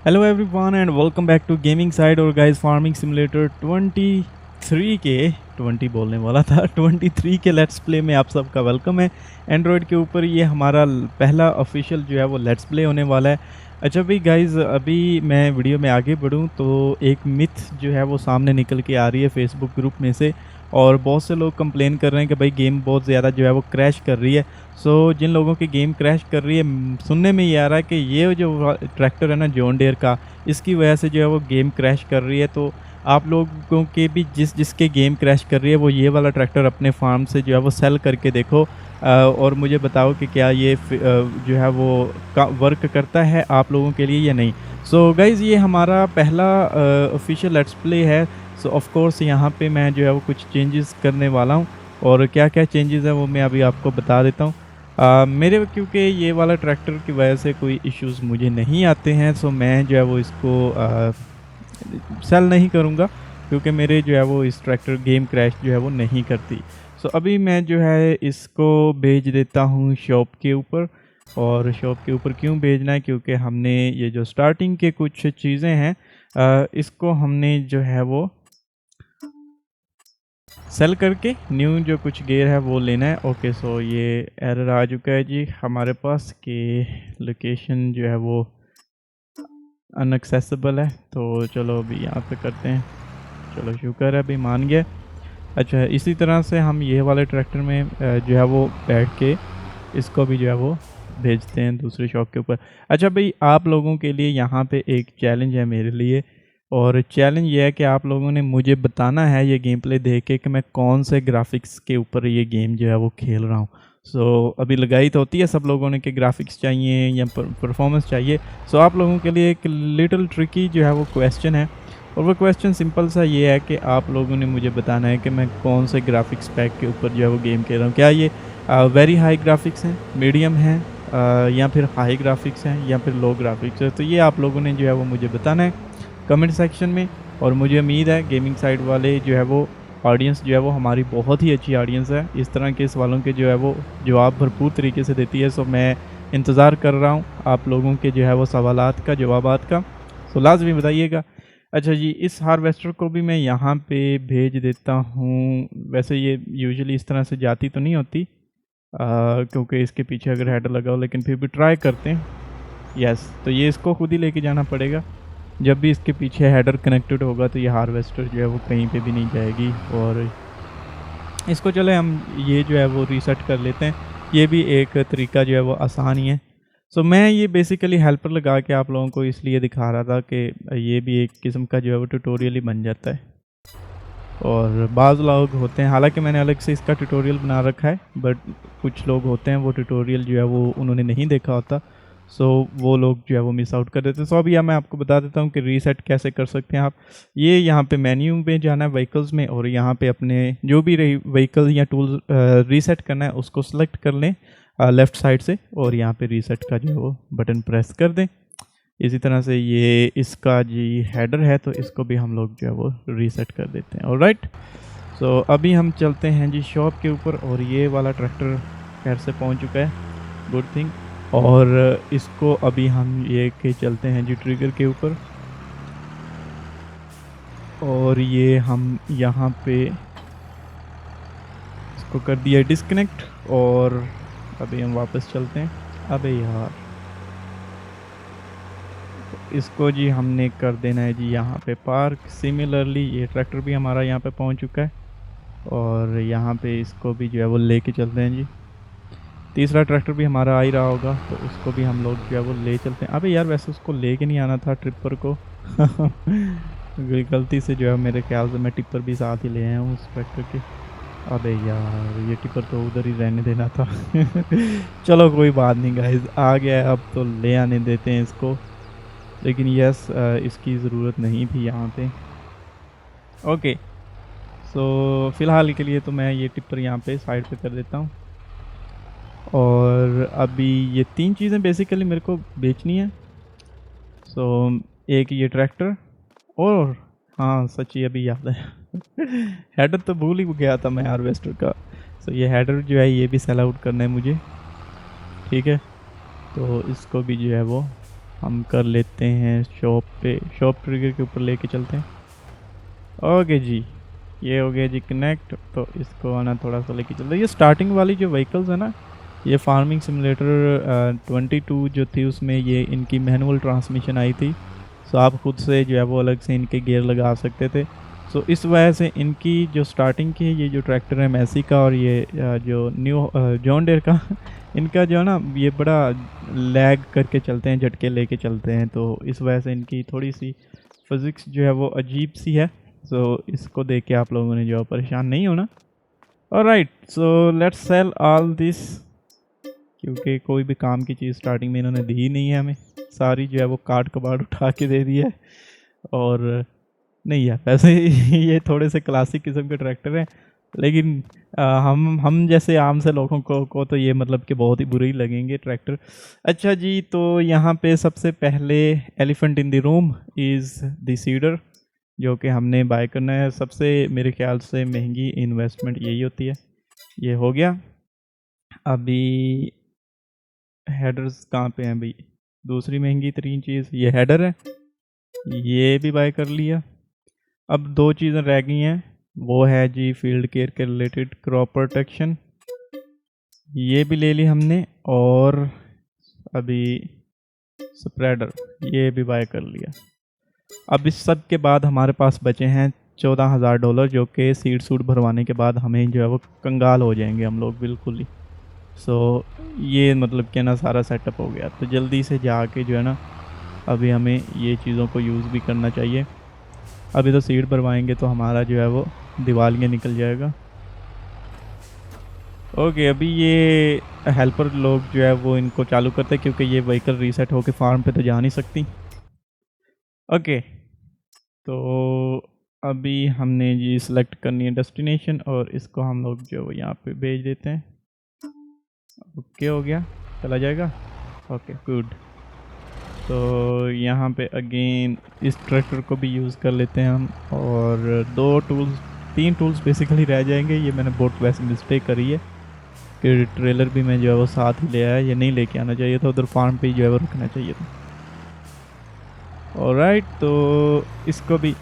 Hello everyone and welcome back to gaming side और guys farming simulator 23 के 20 बोलने वाला था 23 के लेट्स प्ले में आप सबका वेलकम है। एंड्रॉयड के ऊपर ये हमारा पहला ऑफिशियल जो है वो लेट्स प्ले होने वाला है। अच्छा भाई गाइस, अभी मैं वीडियो में आगे बढ़ूं तो एक मिथ जो है वो सामने निकल के आ रही है फेसबुक ग्रुप में से, और बहुत से लोग कंप्लेन कर रहे हैं कि भाई गेम बहुत ज़्यादा जो है वो क्रैश कर रही है। सो जिन लोगों की गेम क्रैश कर रही है, सुनने में ये आ रहा है कि ये जो ट्रैक्टर है ना जॉन डियर का, इसकी वजह से जो है वो गेम क्रैश कर रही है। तो आप लोगों के भी जिसके गेम क्रैश कर रही है वो ये वाला ट्रैक्टर अपने फार्म से जो है वो सेल करके देखो, और मुझे बताओ कि क्या ये जो है वो वर्क करता है आप लोगों के लिए या नहीं। सो गाइज़, ये हमारा पहला ऑफिशियल लेट्स प्ले है। सो ऑफ कोर्स यहाँ पे मैं जो है वो कुछ चेंजेस करने वाला हूँ, और क्या क्या चेंजेस है वो मैं अभी आपको बता देता हूँ। मेरे क्योंकि ये वाला ट्रैक्टर की वजह से कोई इश्यूज़ मुझे नहीं आते हैं, सो मैं जो है वो इसको सेल नहीं करूँगा, क्योंकि मेरे जो है वो इस ट्रैक्टर गेम क्रैश जो है वो नहीं करती। सो अभी मैं जो है इसको भेज देता हूँ शॉप के ऊपर। और शॉप के ऊपर क्यों भेजना है, क्योंकि हमने ये जो स्टार्टिंग के कुछ चीज़ें हैं इसको हमने जो है वो सेल करके न्यू जो कुछ गेयर है वो लेना है। ओके, सो ये एरर आ चुका है जी हमारे पास कि लोकेशन जो है वो अनएक्सेसिबल है। तो चलो अभी यहाँ पे करते हैं। चलो शुक्र है अभी मान गया। अच्छा, इसी तरह से हम ये वाले ट्रैक्टर में जो है वो बैठ के इसको भी जो है वो भेजते हैं दूसरे शॉप के ऊपर। अच्छा भाई, आप लोगों के लिए यहाँ पे एक चैलेंज है मेरे लिए, और चैलेंज ये है कि आप लोगों ने मुझे बताना है ये गेम प्ले देख के कि मैं कौन से ग्राफिक्स के ऊपर ये गेम जो है वो खेल रहा हूँ। सो अभी लगाई तो होती है सब लोगों ने कि ग्राफिक्स चाहिए या परफॉर्मेंस चाहिए। सो आप लोगों के लिए एक लिटिल ट्रिकी जो है वो क्वेश्चन है, और वो क्वेश्चन सिंपल सा ये है कि आप लोगों ने मुझे बताना है कि मैं कौन से ग्राफिक्स पैक के ऊपर जो है वो गेम खेल रहा हूँ। क्या ये वेरी हाई ग्राफिक्स हैं, मीडियम हैं, या फिर हाई ग्राफिक्स हैं, या फिर लो ग्राफिक्स है। तो ये आप लोगों ने जो है वो मुझे बताना है कमेंट सेक्शन में। और मुझे उम्मीद है गेमिंग साइड वाले जो है वो ऑडियंस जो है वो हमारी बहुत ही अच्छी ऑडियंस है, इस तरह के सवालों के जो है वो जवाब भरपूर तरीके से देती है। सो मैं इंतज़ार कर रहा हूँ आप लोगों के जो है वो सवालात का, जवाबात का। सो लाजमी बताइएगा। अच्छा जी, इस हार्वेस्टर को भी मैं यहाँ पे भेज देता हूँ। वैसे ये यूजुअली इस तरह से जाती तो नहीं होती, क्योंकि इसके पीछे अगर हेडर लगा हो, लेकिन फिर भी ट्राई करते हैं। यस, तो ये इसको खुद ही लेके जाना पड़ेगा। जब भी इसके पीछे हेडर कनेक्टेड होगा तो ये हार्वेस्टर जो है वो कहीं पे भी नहीं जाएगी। और इसको चले हम ये जो है वो रीसेट कर लेते हैं। ये भी एक तरीका जो है वो आसान ही है। सो मैं ये बेसिकली हेल्पर लगा के आप लोगों को इसलिए दिखा रहा था कि ये भी एक किस्म का जो है वो ट्यूटोरियल ही बन जाता है। और बाज़ लोग होते हैं, हालांकि मैंने अलग से इसका ट्यूटोरियल बना रखा है, बट कुछ लोग होते हैं वो ट्यूटोरियल जो है वो उन्होंने नहीं देखा होता। सो वो लोग जो है वो मिस आउट कर देते हैं। सो अभी मैं आपको बता देता हूँ कि रीसेट कैसे कर सकते हैं आप। ये यहाँ पे मेन्यू में जाना है व्हीकल्स में, और यहाँ पे अपने जो भी व्हीकल या टूल रीसेट करना है उसको सेलेक्ट कर लें लेफ़्ट साइड से, और यहाँ पे रीसेट का जो है वो बटन प्रेस कर दें। इसी तरह से ये इसका जी हेडर है, तो इसको भी हम लोग जो है वो रीसेट कर देते हैं। ऑलराइट, सो अभी हम चलते हैं जी शॉप के ऊपर, और ये वाला ट्रैक्टर खैर से पहुंच चुका है, गुड थिंग। और इसको अभी हम ये के चलते हैं जी ट्रिगर के ऊपर, और ये हम यहाँ पे इसको कर दिया डिस्कनेक्ट, और अभी हम वापस चलते हैं। अबे यार, इसको जी हमने कर देना है जी यहाँ पे पार्क। सिमिलरली ये ट्रैक्टर भी हमारा यहाँ पे पहुँच चुका है, और यहाँ पे इसको भी जो है वो लेके चलते हैं जी। तीसरा ट्रैक्टर भी हमारा आ ही रहा होगा, तो उसको भी हम लोग जो है वो ले चलते हैं। अबे यार, वैसे उसको लेके नहीं आना था ट्रिपर को गलती से जो है मेरे ख्याल से मैं टिप्पर भी साथ ही ले आया हूँ उस ट्रैक्टर के। अबे यार, ये टिप्पर तो उधर ही रहने देना था चलो कोई बात नहीं गाइज, आ गया है अब तो ले आने देते हैं इसको। लेकिन यस, इसकी ज़रूरत नहीं थी यहाँ पे। ओके, सो फ़िलहाल के लिए तो मैं ये टिप्पर यहाँ पे साइड पे कर देता हूँ। और अभी ये 3 चीज़ें बेसिकली मेरे को बेचनी है। सो एक ये ट्रैक्टर, और हाँ सच्ची अभी याद है हेडर तो भूल ही गया था मैं हार्वेस्टर का। सो ये हेडर जो है ये भी सेल आउट करना है मुझे, ठीक है। तो इसको भी जो है वो हम कर लेते हैं शॉप पे, शॉप ट्रिगर के ऊपर लेके चलते हैं। ओके जी, ये हो गया जी कनेक्ट। तो इसको आना थोड़ा सा लेके चलते हैं। ये स्टार्टिंग वाली जो व्हीकल्स है ना, ये फार्मिंग सिमुलेटर 22 जो थी उसमें ये इनकी मैनुअल ट्रांसमिशन आई थी। सो आप खुद से जो है वो अलग से इनके गियर लगा सकते थे। सो इस वजह से इनकी जो स्टार्टिंग की ये जो ट्रैक्टर है मैसी का और ये जो न्यू जॉन डेयर का इनका जो है ना ये बड़ा लैग करके चलते हैं, झटके लेके चलते हैं। तो इस वजह से इनकी थोड़ी सी फिज़िक्स जो है वो अजीब सी है। सो इसको देख के आप लोगों ने जो है परेशान नहीं होना। Alright, so let's sell all this, क्योंकि कोई भी काम की चीज़ स्टार्टिंग में इन्होंने दी ही नहीं है हमें, सारी जो है वो काट कबाड़ उठा के दे दी है। और नहीं यार, वैसे ये थोड़े से क्लासिक किस्म के ट्रैक्टर हैं, लेकिन हम जैसे आम से लोगों को तो ये मतलब कि बहुत ही बुरे ही लगेंगे ट्रैक्टर। अच्छा जी, तो यहाँ पे सबसे पहले elephant in the room is the cedar, जो कि हमने बाय करना है। सबसे मेरे ख्याल से महंगी इन्वेस्टमेंट यही होती है। ये हो गया। अभी हेडर्स कहाँ पे हैं भाई? दूसरी महंगी तरीन चीज़ ये हेडर है, ये भी बाय कर लिया। अब दो चीज़ें रह गई हैं, वो है जी फील्ड केयर के रिलेटेड क्रॉप प्रोटेक्शन, ये भी ले ली हमने। और अभी स्प्रेडर ये भी बाय कर लिया। अब इस सब के बाद हमारे पास बचे हैं $14,000, जो कि सीड सूट भरवाने के बाद हमें जो है वो कंगाल हो जाएंगे हम लोग बिल्कुल ही। सो ये मतलब कि ना सारा सेटअप हो गया। तो जल्दी से जाके जो है ना अभी हमें ये चीज़ों को यूज़ भी करना चाहिए। अभी तो सीड भरवाएंगे तो हमारा जो है वो दिवालियाँ निकल जाएगा। ओके, अभी ये हेल्पर लोग जो है वो इनको चालू करते हैं, क्योंकि ये व्हीकल रीसेट होके फार्म पे तो जा नहीं सकती। ओके, तो अभी हमने जी सिलेक्ट करनी है डेस्टिनेशन, और इसको हम लोग जो यहाँ पे भेज देते हैं। ओके हो गया, चला जाएगा। Okay good. तो यहाँ पे अगेन इस ट्रैक्टर को भी यूज़ कर लेते हैं हम, और तीन टूल्स बेसिकली रह जाएंगे। ये मैंने बहुत वैसे मिस्टेक करी है कि ट्रेलर भी मैं जो है वो साथ ही ले आया, ये नहीं लेके आना चाहिए था, उधर फार्म पे ही जो है वो रखना चाहिए था। ऑलराइट, तो इसको भी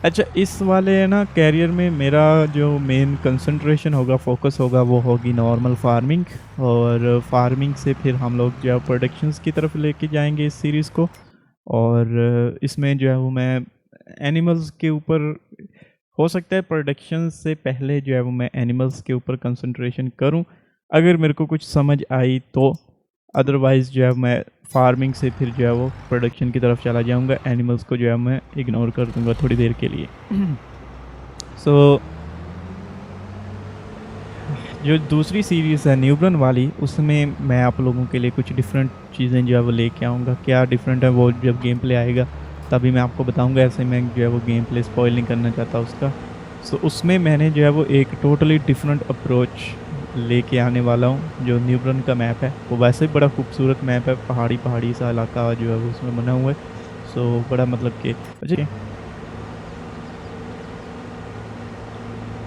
अच्छा, इस वाले है ना कैरियर में मेरा जो मेन कंसंट्रेशन होगा, फोकस होगा, वो होगी नॉर्मल फार्मिंग। और फार्मिंग से फिर हम लोग जो है प्रोडक्शंस की तरफ लेके जाएंगे इस सीरीज़ को। और इसमें जो है वो मैं एनिमल्स के ऊपर, हो सकता है प्रोडक्शन से पहले जो है वो मैं एनिमल्स के ऊपर कंसंट्रेशन करूं, अगर मेरे को कुछ समझ आई तो। अदरवाइज़ जो है मैं फार्मिंग से फिर जो है वो प्रोडक्शन की तरफ चला जाऊंगा। एनिमल्स को जो है मैं इग्नोर कर दूंगा थोड़ी देर के लिए। सो जो दूसरी सीरीज़ है न्यूब्रन वाली, उसमें मैं आप लोगों के लिए कुछ डिफरेंट चीज़ें जो है वो लेके आऊँगा। क्या डिफरेंट है वो जब गेम प्ले आएगा तभी मैं आपको बताऊंगा। ऐसे मैं जो है वो गेम प्ले स्पॉइल नहीं करना चाहता उसका। सो उसमें मैंने जो है वो एक टोटली डिफरेंट अप्रोच लेके आने वाला हूँ। जो न्यूब्रन का मैप है वो वैसे ही बड़ा खूबसूरत मैप है, पहाड़ी सा इलाका जो है वो उसमें बना हुआ है। सो बड़ा मतलब कि अच्छा,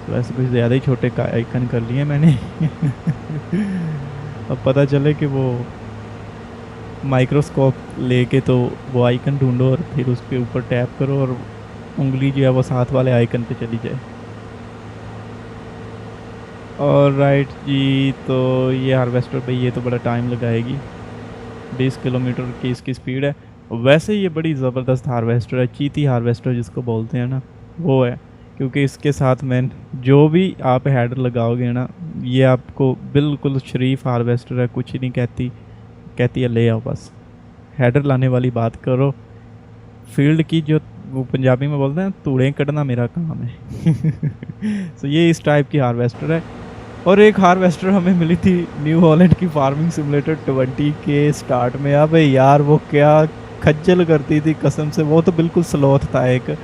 वैसे कुछ ज़्यादा ही छोटे का आइकन कर लिए मैंने। अब पता चले कि वो माइक्रोस्कोप लेके तो वो आइकन ढूंढो और फिर उसके ऊपर टैप करो और उंगली जो है वो साथ वाले आइकन पे चली जाए। और राइट जी, तो ये हार्वेस्टर पे ये तो बड़ा टाइम लगाएगी। 20 किलोमीटर की इसकी स्पीड है। वैसे ये बड़ी ज़बरदस्त हार्वेस्टर है, चीती हार्वेस्टर जिसको बोलते हैं ना, वो है। क्योंकि इसके साथ में जो भी आप हेडर लगाओगे ना, ये आपको बिल्कुल शरीफ हार्वेस्टर है, कुछ ही नहीं कहती है ले आओ बस। हेडर लाने वाली बात करो, फील्ड की जो वो पंजाबी में बोलते हैं तूड़ें कटना मेरा काम है। सो ये इस टाइप की हार्वेस्टर है। और एक हार्वेस्टर हमें मिली थी न्यू हॉलैंड की फार्मिंग सिमुलेटर 20 के स्टार्ट में। अब यार वो क्या खज्जल करती थी कसम से, वो तो बिल्कुल स्लोथ था एक।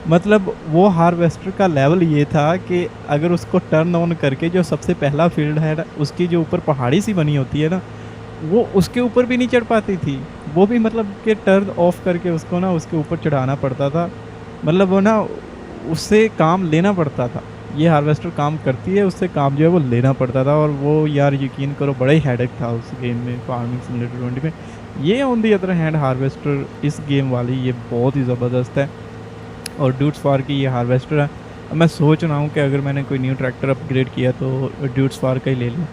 मतलब वो हार्वेस्टर का लेवल ये था कि अगर उसको टर्न ऑन करके जो सबसे पहला फील्ड है ना, उसकी जो ऊपर पहाड़ी सी बनी होती है ना, वो उसके ऊपर भी नहीं चढ़ पाती थी। वो भी मतलब कि टर्न ऑफ करके उसको ना उसके ऊपर चढ़ाना पड़ता था। मतलब वो ना उससे काम लेना पड़ता था। ये हार्वेस्टर काम करती है, उससे काम जो है वो लेना पड़ता था। और वो यार यकीन करो बड़ा ही हेडेक था उस गेम में, फार्मिंग सिमुलेटर 20 में। ये on the other hand harvester इस गेम वाली ये बहुत ही ज़बरदस्त है। और ड्यूट्स फार की ये हार्वेस्टर है। अब मैं सोच रहा हूँ कि अगर मैंने कोई न्यू ट्रैक्टर अपग्रेड किया तो ड्यूट्स फार का ही ले लूँ,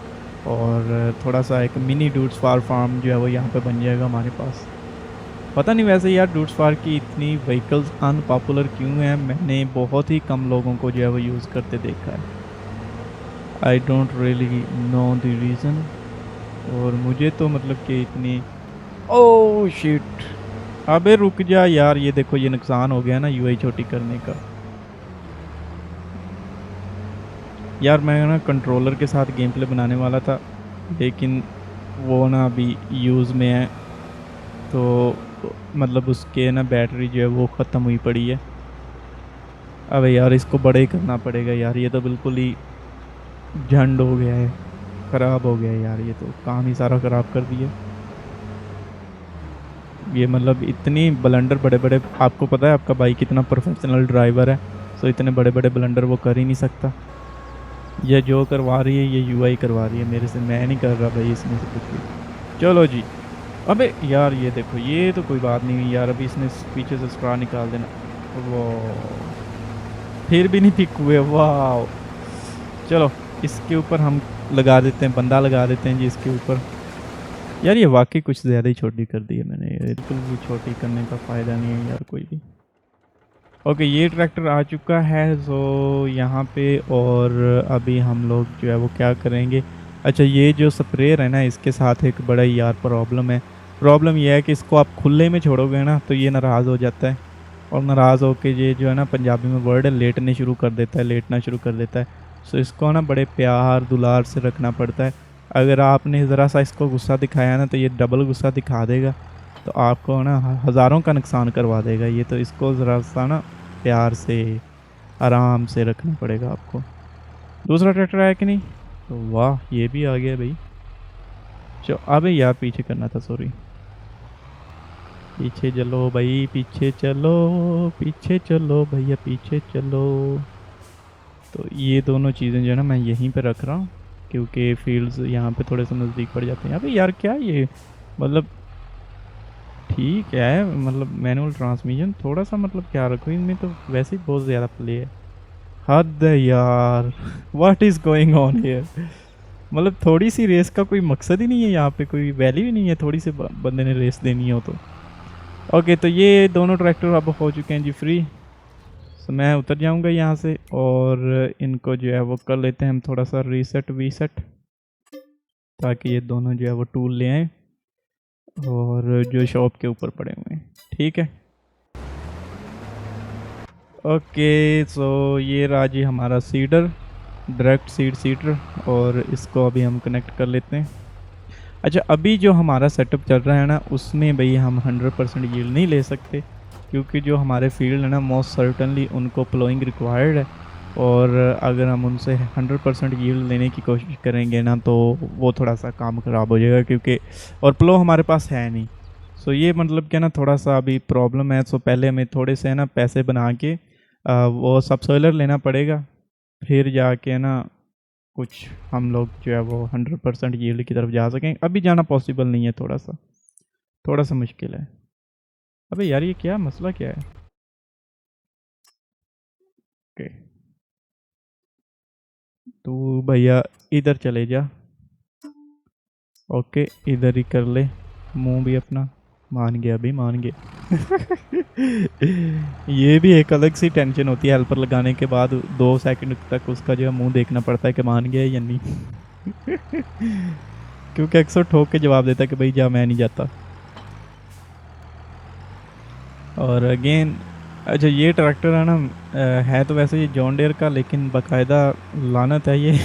और थोड़ा सा एक मिनी ड्यूट्स फार फार्म जो है वो यहाँ पे बन जाएगा हमारे पास। पता नहीं वैसे यार ड्यूट्स फार की इतनी व्हीकल्स अनपॉपुलर क्यों हैं, मैंने बहुत ही कम लोगों को जो है वो यूज़ करते देखा है। I don't really know the reason. और मुझे तो मतलब कि इतनी ओह शिट, अबे रुक जा यार, ये देखो ये नुकसान हो गया ना यूआई छोटी करने का। यार मैं ना कंट्रोलर के साथ गेम प्ले बनाने वाला था, लेकिन वो ना अभी यूज़ में है, तो मतलब उसके ना बैटरी जो है वो ख़त्म हुई पड़ी है। अबे यार इसको बड़े ही करना पड़ेगा यार, ये तो बिल्कुल ही झंड हो गया है, ख़राब हो गया है यार, ये तो काम ही सारा ख़राब कर दिया। ये मतलब इतनी ब्लंडर बड़े बड़े, आपको पता है आपका भाई कितना प्रोफेशनल ड्राइवर है, तो इतने बड़े बड़े ब्लंडर वो कर ही नहीं सकता। ये जो करवा रही है ये यूआई करवा रही है मेरे से, मैं नहीं कर रहा भाई इसमें से कुछ भी। चलो जी। अबे यार ये देखो, ये तो कोई बात नहीं हुई यार, अभी इसने पीछे से स्ट्रा निकाल देना। वो फिर भी नहीं पिक हुए, वाह। चलो इसके ऊपर हम लगा देते हैं, बंदा लगा देते हैं जी इसके ऊपर। यार ये वाकई कुछ ज़्यादा ही छोटी कर दी है मैंने, बिल्कुल भी छोटी करने का फ़ायदा नहीं है यार कोई भी। ओके ये ट्रैक्टर आ चुका है सो यहाँ पे, और अभी हम लोग जो है वो क्या करेंगे। अच्छा ये जो स्प्रेयर है ना, इसके साथ एक बड़ा ही यार प्रॉब्लम है। प्रॉब्लम ये है कि इसको आप खुले में छोड़ोगे ना तो ये नाराज़ हो जाता है, और नाराज़ होके ये जो है ना पंजाबी में वर्ड है लेटने शुरू कर देता है, लेटना शुरू कर देता है। सो इसको ना बड़े प्यार दुलार से रखना पड़ता है। अगर आपने ज़रा सा इसको गुस्सा दिखाया ना तो ये डबल गुस्सा दिखा देगा, तो आपको ना हज़ारों का नुकसान करवा देगा ये। तो इसको ज़रा सा ना प्यार से आराम से रखना पड़ेगा आपको। दूसरा ट्रैक्टर आया कि नहीं, तो वाह ये भी आ गया भाई। चलो अबे यार पीछे करना था, सॉरी। पीछे चलो भाई, पीछे चलो, पीछे चलो भैया पीछे चलो। तो ये दोनों चीज़ें जो है ना मैं यहीं पे रख रहा हूँ, क्योंकि फील्ड्स यहाँ पे थोड़े से नज़दीक पड़ जाते हैं। अबे यार क्या ये, मतलब ठीक है, मतलब मैनुअल ट्रांसमिशन थोड़ा सा मतलब क्या रखो इनमें, तो वैसे ही बहुत ज़्यादा प्ले है। हद है यार, what is going on here. मतलब थोड़ी सी रेस का कोई मकसद ही नहीं है यहाँ पे, कोई वैल्यू ही नहीं है थोड़ी सी बंदे ने रेस देनी हो तो। ओके तो ये दोनों ट्रैक्टर अब हो चुके हैं जी फ्री। तो मैं उतर जाऊँगा यहाँ से, और इनको जो है वो कर लेते हैं हम थोड़ा सा रीसेट वीसेट, ताकि ये दोनों जो है वो टूल ले आएँ और जो शॉप के ऊपर पड़े हुए हैं। ठीक है ओके सो ये रहा जी हमारा सीडर, डायरेक्ट सीड सीडर, और इसको अभी हम कनेक्ट कर लेते हैं। अच्छा अभी जो हमारा सेटअप चल रहा है ना उसमें भाई हम 100% यील्ड नहीं ले सकते, क्योंकि जो हमारे फील्ड है ना मोस्ट सर्टनली उनको प्लोइंग रिक्वायर्ड है, और अगर हम उनसे 100% यील्ड लेने की कोशिश करेंगे ना तो वो थोड़ा सा काम ख़राब हो जाएगा, क्योंकि और प्लो हमारे पास है नहीं। सो ये मतलब क्या ना थोड़ा सा अभी प्रॉब्लम है। सो पहले हमें थोड़े से ना पैसे बना के वो सबसोइलर लेना पड़ेगा, फिर जाके ना कुछ हम लोग जो है वो 100% यील्ड की तरफ जा सकें। अभी जाना पॉसिबल नहीं है, थोड़ा सा मुश्किल है। अबे यार ये क्या मसला क्या है। ओके तू भैया इधर चले जा। ओके इधर ही कर ले, मुंह भी अपना मान गया भी मान गया। ये भी एक अलग सी टेंशन होती है, हेल्पर लगाने के बाद 2 सेकंड तक उसका जो है मुंह देखना पड़ता है कि मान गया या नहीं। क्योंकि अक्सर ठोक के जवाब देता है कि भाई जा मैं नहीं जाता। और अगेन अच्छा ये ट्रैक्टर है ना है तो वैसे ये जॉन डेयर का, लेकिन बाकायदा लानत है ये।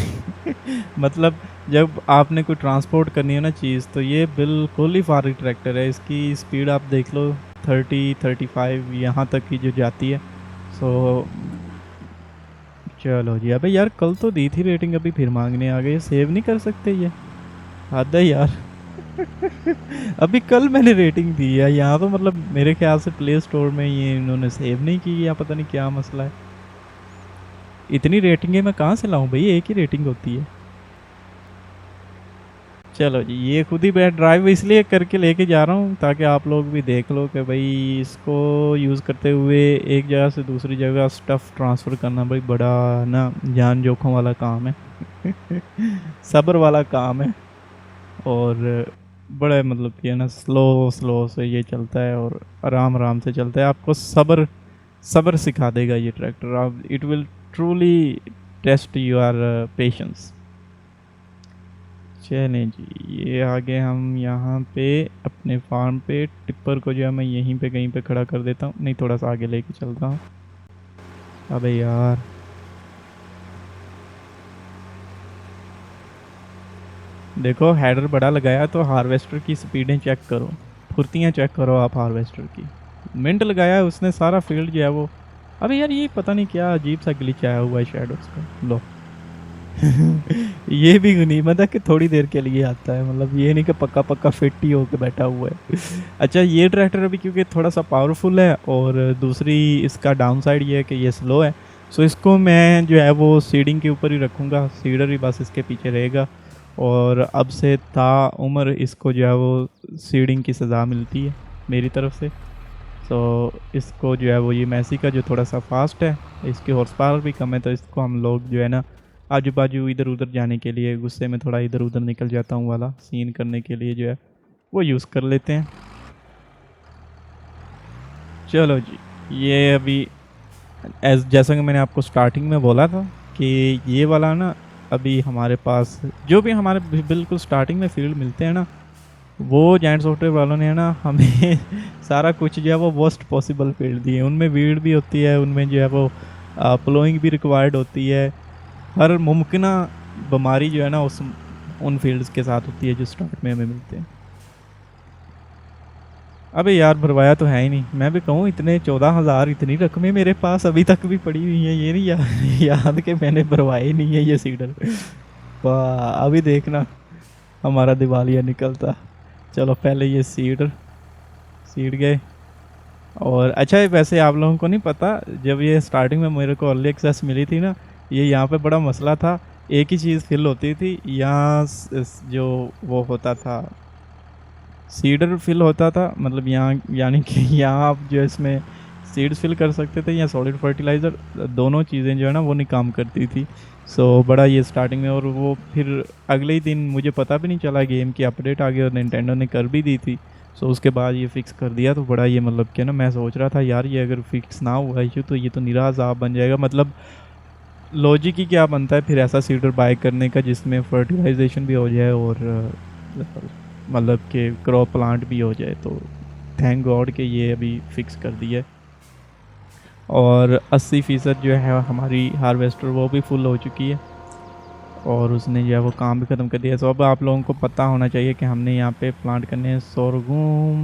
मतलब जब आपने कोई ट्रांसपोर्ट करनी है ना चीज़, तो ये बिल्कुल ही फारिग ट्रैक्टर है। इसकी स्पीड आप देख लो 30-35 यहाँ तक की जो जाती है। सो चलो जी। अबे यार कल तो दी थी रेटिंग, अभी फिर मांगने आ गए, सेव नहीं कर सकते ये, हद है यार। अभी कल मैंने रेटिंग दी है यहाँ, तो मतलब मेरे ख्याल से प्ले स्टोर में ये इन्होंने सेव नहीं की, या पता नहीं क्या मसला है। इतनी रेटिंगें मैं कहाँ से लाऊं भाई, एक ही रेटिंग होती है। चलो जी, ये खुद ही मैं ड्राइव इसलिए करके लेके जा रहा हूँ ताकि आप लोग भी देख लो कि भाई इसको यूज़ करते हुए एक जगह से दूसरी जगह स्टफ़ ट्रांसफ़र करना भाई बड़ा ना जान जोखों वाला काम है। सब्र वाला काम है। और बड़े मतलब कि है ना स्लो स्लो से ये चलता है और आराम आराम से चलता है। आपको सब्र सब्र सिखा देगा ये ट्रैक्टर। आप it will truly test your patience. चलें जी, ये आगे हम यहाँ पे अपने फार्म पे टिप्पर को जो है मैं यहीं पे कहीं पे खड़ा कर देता हूँ। नहीं, थोड़ा सा आगे लेके चलता हूँ। अबे यार, देखो हेडर बड़ा लगाया तो हार्वेस्टर की स्पीडें चेक करो, फुर्तियाँ चेक करो आप हार्वेस्टर की। मिनट लगाया है उसने, सारा फील्ड जो है वो। अबे यार, ये पता नहीं क्या अजीब सा ग्लिच आया हुआ है शैडोज पे। लो। ये भी गनीमत है कि थोड़ी देर के लिए आता है, मतलब ये नहीं कि पक्का पक्का फिट ही होकर बैठा हुआ है। अच्छा, ये ट्रैक्टर अभी क्योंकि थोड़ा सा पावरफुल है और दूसरी इसका डाउन साइड ये है कि ये स्लो है, सो इसको मैं जो है वो सीडिंग के ऊपर ही रखूँगा। सीडर ही बस इसके पीछे रहेगा और अब से ताउम्र इसको जो है वो सीडिंग की सज़ा मिलती है मेरी तरफ से। सो इसको जो है वो ये मैसी का जो थोड़ा सा फास्ट है, इसकी हॉर्स पावर भी कम है, तो इसको हम लोग जो है ना आजू बाजू इधर उधर जाने के लिए, गुस्से में थोड़ा इधर उधर निकल जाता हूँ वाला सीन करने के लिए जो है वो यूज़ कर लेते हैं। चलो जी, ये अभी जैसा कि मैंने आपको स्टार्टिंग में बोला था कि ये वाला ना अभी हमारे पास जो भी हमारे बिल्कुल स्टार्टिंग में फील्ड मिलते हैं ना, वो जायंट सॉफ्टवेयर वालों ने है ना हमें सारा कुछ जो है वो वर्स्ट पॉसिबल फील्ड दिए। उनमें वीड भी होती है, उनमें जो है वो प्लोइंग भी रिक्वायर्ड होती है। हर मुमकिन बीमारी जो है ना उस उन फील्ड्स के साथ होती है जो स्टार्ट में हमें मिलते हैं। अबे यार, भरवाया तो है ही नहीं। मैं भी कहूँ इतने 14,000 इतनी रकमें मेरे पास अभी तक भी पड़ी हुई हैं, ये नहीं याद कि मैंने भरवाए नहीं है ये सीडर। वाह, अभी देखना हमारा दिवालिया निकलता। चलो पहले ये सीड गए। और अच्छा, वैसे आप लोगों को नहीं पता, जब ये स्टार्टिंग में मेरे को अर्ली एक्सेस मिली थी ना, ये यहाँ पे बड़ा मसला था। एक ही चीज़ फिल होती थी यहाँ जो वो होता था, सीडर फिल होता था, मतलब यहाँ यानी कि यहाँ आप जो इसमें सीड्स फिल कर सकते थे या सॉलिड फर्टिलाइज़र, दोनों चीज़ें जो है ना वो नहीं काम करती थी। सो बड़ा ये स्टार्टिंग में, और वो फिर अगले ही दिन मुझे पता भी नहीं चला, गेम की अपडेट आ गई और निंटेंडो ने कर भी दी थी। सो उसके बाद ये फिक्स कर दिया। तो बड़ा ये मतलब क्या ना, मैं सोच रहा था यार ये अगर फिक्स ना हुआ इशू तो ये तो निराश आप बन जाएगा। मतलब लॉजिक ही क्या बनता है फिर ऐसा सीडर बाय करने का जिसमें फर्टिलाइजेशन भी हो जाए और मतलब कि क्रॉप प्लांट भी हो जाए। तो थैंक गॉड कि ये अभी फिक्स कर दिया है। और 80% जो है हमारी हार्वेस्टर वो भी फुल हो चुकी है और उसने जो है वो काम भी ख़त्म कर दिया। तो अब आप लोगों को पता होना चाहिए कि हमने यहाँ पे प्लांट करने हैं सोरगुम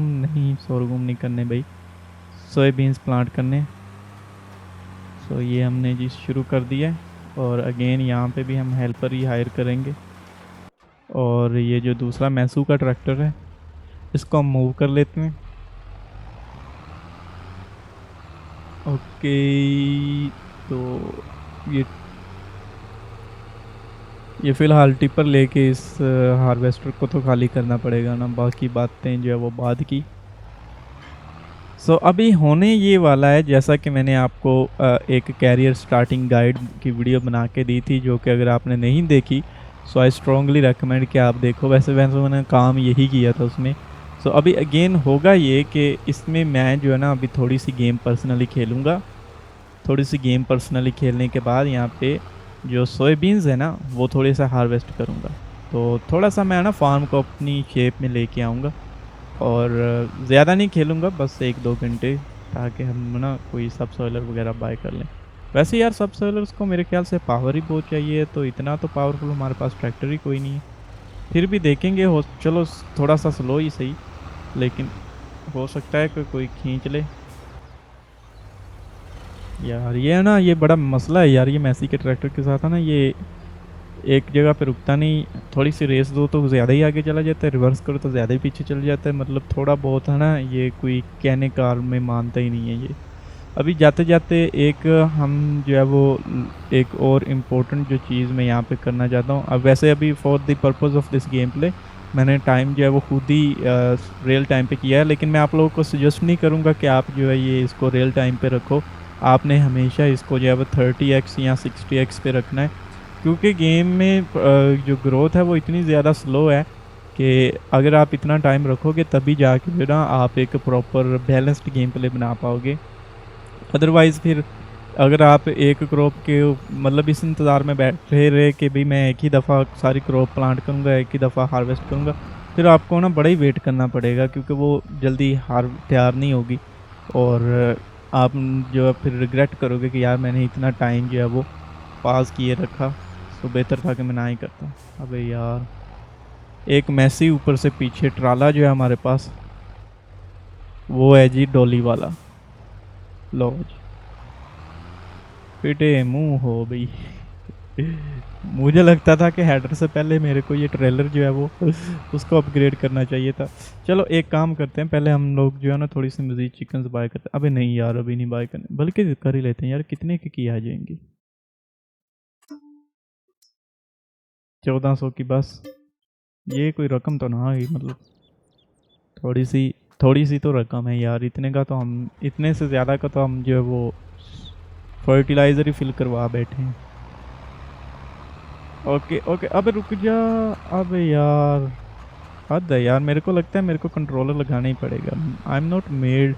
नहीं करने भाई, सोयाबीन्स प्लांट करने। सो ये हमने जी शुरू कर दिया है। और अगेन यहाँ पे भी हम हेल्पर ही हायर करेंगे। और ये जो दूसरा मैसू का ट्रैक्टर है इसको हम मूव कर लेते हैं। ओके, तो ये फ़िलहाल टिपर लेके इस हार्वेस्टर को तो खाली करना पड़ेगा ना, बाकी बातें जो है वो बाद की। सो अभी होने ये वाला है, जैसा कि मैंने आपको एक कैरियर स्टार्टिंग गाइड की वीडियो बना के दी थी, जो कि अगर आपने नहीं देखी सो आई स्ट्रॉन्गली रेकमेंड कि आप देखो। वैसे मैंने काम यही किया था उसमें। सो अभी अगेन होगा ये कि इसमें मैं जो है ना अभी थोड़ी सी गेम पर्सनली खेलूँगा। थोड़ी सी गेम पर्सनली खेलने के बाद यहाँ पे जो सोयाबीन्स है ना वो थोड़े सा हार्वेस्ट करूँगा। तो थोड़ा सा मैं ना फार्म को अपनी शेप में लेके आऊँगा और ज़्यादा नहीं खेलूँगा, बस 1-2 घंटे, ताकि हम ना कोई सब सॉइलर वगैरह बाय कर लें। वैसे यार सब सॉइलर्स को मेरे ख्याल से पावर ही बहुत चाहिए, तो इतना तो पावरफुल हमारे पास ट्रैक्टर ही कोई नहीं है। फिर भी देखेंगे, हो चलो थोड़ा सा स्लो ही सही, लेकिन हो सकता है कि कोई खींच ले। यार ये है ना, ये बड़ा मसला है यार, ये मैसी के ट्रैक्टर के साथ है ना, ये एक जगह पे रुकता नहीं। थोड़ी सी रेस दो तो ज़्यादा ही आगे चला जाता है, रिवर्स करो तो ज़्यादा ही पीछे चल जाता है। मतलब थोड़ा बहुत है ना, ये कोई कहने कार में मानता ही नहीं है ये। अभी जाते जाते एक हम जो है वो एक और इम्पोर्टेंट जो चीज़ मैं यहाँ पे करना चाहता हूँ। अब वैसे अभी for the purpose of this game play मैंने टाइम जो है वो खुद ही रियल टाइम पे किया है, लेकिन मैं आप लोगों को सजेस्ट नहीं करूँगा कि आप जो है ये इसको रियल टाइम पे रखो। आपने हमेशा इसको जो है वो 30x या 60x पे रखना है, क्योंकि गेम में जो ग्रोथ है वो इतनी ज़्यादा स्लो है कि अगर आप इतना टाइम रखोगे तभी जाके जो ना आप एक प्रॉपर बैलेंस्ड गेम प्ले बना पाओगे। अदरवाइज़ फिर अगर आप एक क्रॉप के मतलब इस इंतज़ार में बैठे रहे कि भाई मैं एक ही दफ़ा सारी क्रॉप प्लांट करूँगा, एक ही दफ़ा हार्वेस्ट करूँगा, फिर आपको ना बड़ा ही वेट करना पड़ेगा, क्योंकि वो जल्दी तैयार नहीं होगी। और आप जो है फिर रिग्रेट करोगे कि यार मैंने इतना टाइम जो है वो पास किए रखा, तो बेहतर था कि मैं ना ही करता। अबे यार, एक मैसी ऊपर से पीछे ट्राला जो है हमारे पास, वो है जी डॉली वाला। लो जी, पिटे मुंह हो भाई। मुझे लगता था कि हेडर से पहले मेरे को ये ट्रेलर जो है वो उसको अपग्रेड करना चाहिए था। चलो एक काम करते हैं, पहले हम लोग जो है ना थोड़ी सी मज़ीद चिकन्स बाय करते हैं। अबे नहीं यार, अभी नहीं बाय करने, बल्कि कर ही लेते हैं यार। कितने की आ जाएंगी? 1400 की बस। ये कोई रकम तो ना आई, मतलब थोड़ी सी, थोड़ी सी तो रकम है यार। इतने का तो हम, इतने से ज़्यादा का तो हम जो है वो फर्टिलाइज़र ही फिल करवा बैठे हैं। ओके ओके, अबे रुक जा। अबे यार हद है यार, मेरे को लगता है मेरे को कंट्रोलर लगाना ही पड़ेगा। I am not made.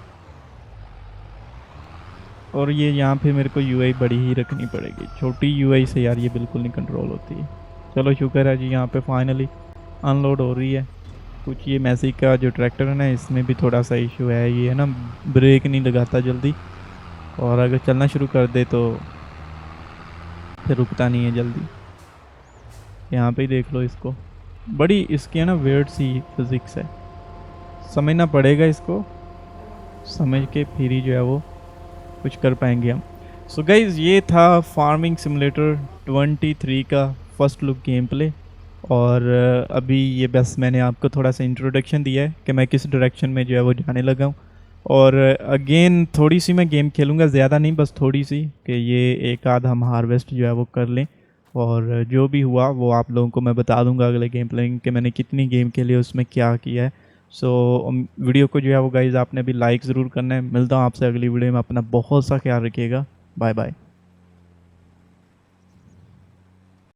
और ये यहाँ पे मेरे को यूआई बड़ी ही रखनी पड़ेगी, छोटी यूआई से यार ये बिल्कुल नहीं कंट्रोल होती है। चलो शुक्र है जी, यहाँ पे फाइनली अनलोड हो रही है। कुछ ये मैसी का जो ट्रैक्टर है ना, इसमें भी थोड़ा सा इशू है, ये है ना ब्रेक नहीं लगाता जल्दी, और अगर चलना शुरू कर दे तो फिर रुकता नहीं है जल्दी। यहाँ पे ही देख लो इसको, बड़ी इसकी है ना वेird सी फिजिक्स है। समझना पड़ेगा इसको, समझ के फिर ही जो है वो कुछ कर पाएंगे हम। सो गाइज, ये था फार्मिंग सिमुलेटर 23 का फर्स्ट लुक गेम प्ले। और अभी ये बस मैंने आपको थोड़ा सा इंट्रोडक्शन दिया है कि मैं किस डायरेक्शन में जो है वो जाने लगा हूँ। और अगेन थोड़ी सी मैं गेम खेलूँगा, ज़्यादा नहीं, बस थोड़ी सी, कि ये एक आध हम हार्वेस्ट जो है वो कर लें। और जो भी हुआ वो आप लोगों को मैं बता दूंगा अगले गेम प्ले कि मैंने कितनी गेम खेली, उसमें क्या किया है। सो वीडियो को जो है वो गाइज़ आपने अभी लाइक ज़रूर करना है। मिलता हूँ आपसे अगली वीडियो में, अपना बहुत सा ख्याल रखिएगा। Bye bye.